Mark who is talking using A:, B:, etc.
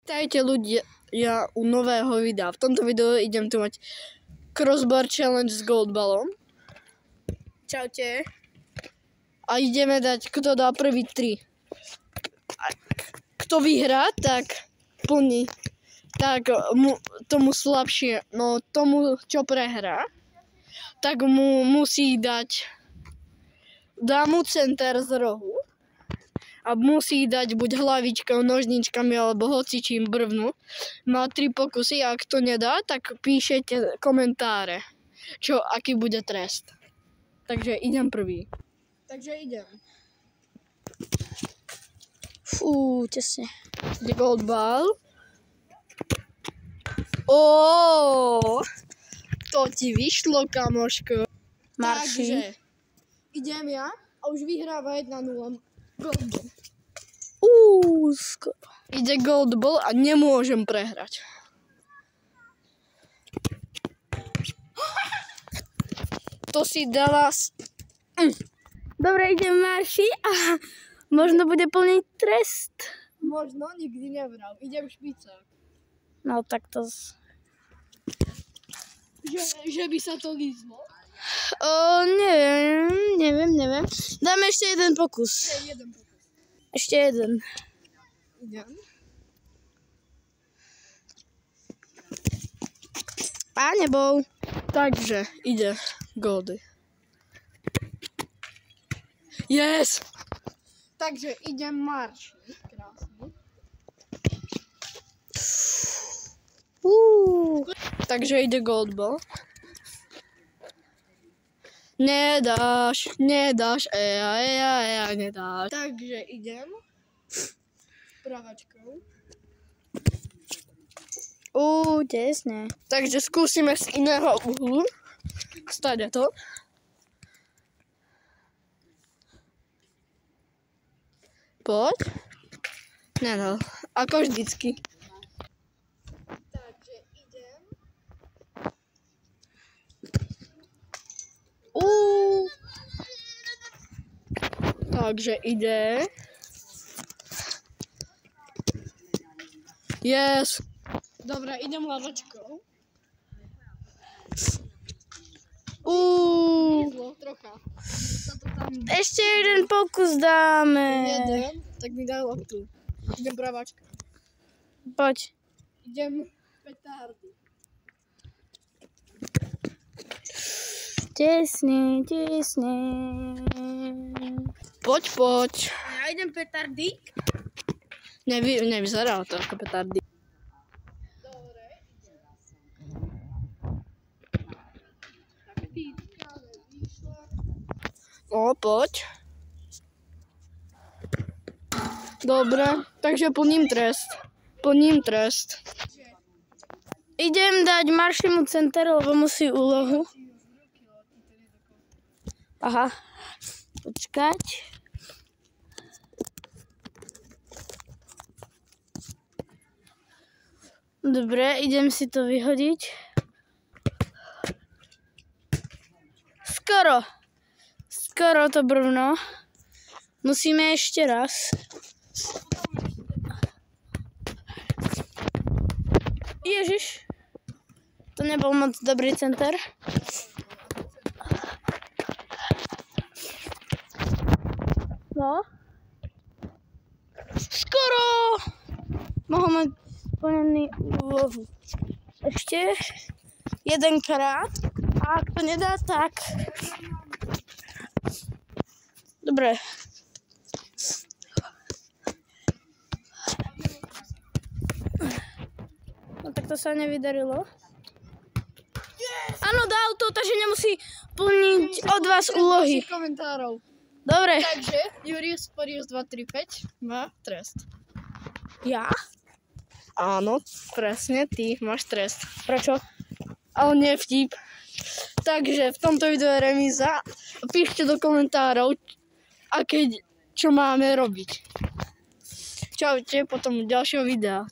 A: Vítajte ľudia u nového videa. V tomto videu idem tu mať crossbar challenge s goldballom. Čaute. A ideme dať, kto dá prvý 3. A kto vyhrá, tak plní. Tak tomu slabšie, no tomu, čo prehrá, tak mu musí dať, dá mu center z rohu. A musí dať buď hlavičkou, nožničkami alebo hocičím brvnu. Má 3 pokusy a ak to nedá, tak píšete komentáre, aký bude trest. Takže idem prvý. Takže idem.
B: Fú, tesne.
A: Ide goldball. To ti vyšlo, kamoško.
B: Marši.
A: Takže idem ja a už vyhráva 1-0. Goldball.
B: Skoro.
A: Ide goldball a nemôžem prehrať. To si dala...
B: Dobre, idem marši a možno bude plný trest.
A: Možno, nikdy nevral. Idem špicák.
B: No tak to...
A: Že by sa to lízlo?
B: Neviem. Dáme ešte jeden pokus. Ešte jeden.
A: Idem.
B: A nebol.
A: Takže ide goldy. Yes! Takže idem marš. Krásny. Takže ide goldball. Nedáš, nedáš, nedáš. Takže idem pravačkou.
B: Tesne.
A: Takže skúsime z iného uhlu. Stade to. Poď. Nedal. Ako vždycky. Takže idem. Takže ide. Yes. Dobre, idem hlavačkou. Trocha.
B: Ešte jeden pokus dáme.
A: Jeden, tak mi daj loptu. Idem pravačka.
B: Poď.
A: Idem petardy.
B: Tesne.
A: Poď.
B: Ja idem petardy.
A: Nevyzerá to ako petardy. Dobre, poď. Dobre, takže plním trest.
B: Idem dať Maršimu center, lebo musí úlohu. Aha, počkať. Dobre, idem si to vyhodiť. Skoro to brvno. Musíme ešte raz. Ježiš. To nebol moc dobrý center. No. Skoro. Mohol mať plnený úlohu. Ešte jedenkrát. A ak to nedá, tak... Dobre. No tak to sa nevydarilo. Áno, dal to, takže nemusí plniť od vás úlohy.
A: Komentárov.
B: Dobre.
A: Takže Juris 235 má trest.
B: Ja?
A: Áno, presne, ty máš trest.
B: Prečo?
A: Ale nie vtip. Takže v tomto videu je remíza. Píšte do komentárov, čo máme robiť. Čaute, potom ďalšieho videa.